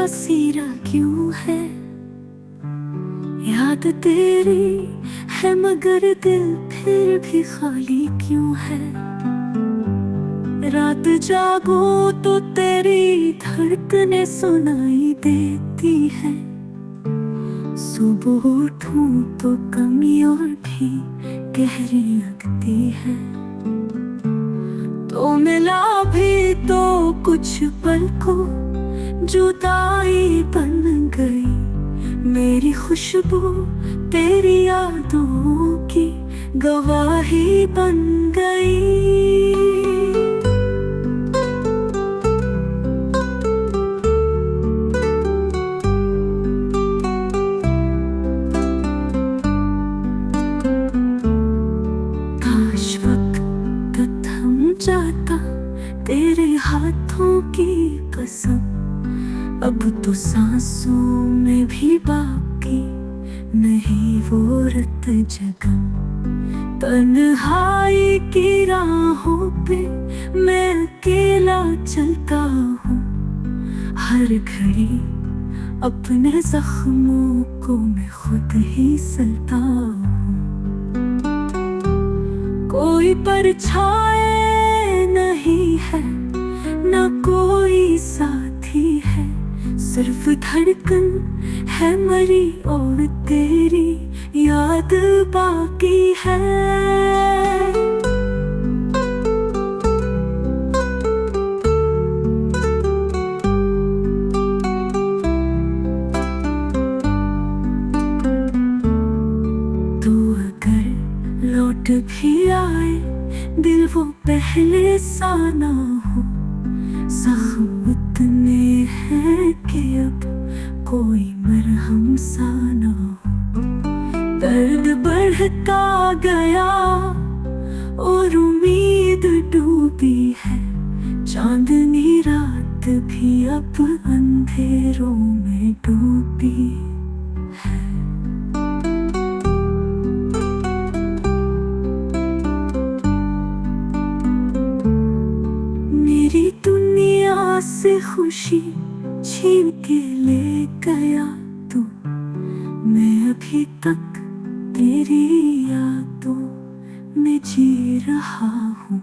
उदासीरा क्यों है। याद तेरी है मगर दिल फिर भी खाली क्यों है। रात जागो तो तेरी धड़कनें सुनाई देती है। सुबह उठूं तो कमी और भी गहरी लगती है। तो मिला भी तो कुछ पल को जुदाई बन गई। मेरी खुशबू तेरी यादों की गवाही बन गई। काश वक्त थम जाता तेरे हाथों की कसम। अब तो सांसों में भी बाकी नहीं वो रत जगह। तन्हाई की राहों पे मैं अकेला चलता हूँ। हर घड़ी अपने जख्मों को मैं खुद ही सलता हूँ। कोई परछाई नहीं है न कोई साथी है। सिर्फ धड़कन है मरी और तेरी याद बाकी है। तू अगर लौट भी आए दिल वो पहले सा ना हो। जख्म इतने हैं कि अब कोई मरहम सा ना हो। दर्द बढ़ता गया और उम्मीद डूबी है। चांदनी रात भी अब अंधेरों में डूबी है। मेरी दुनिया से खुशी छीन के ले गया तू। मैं अभी तक तेरी यादों में जी रहा हूँ।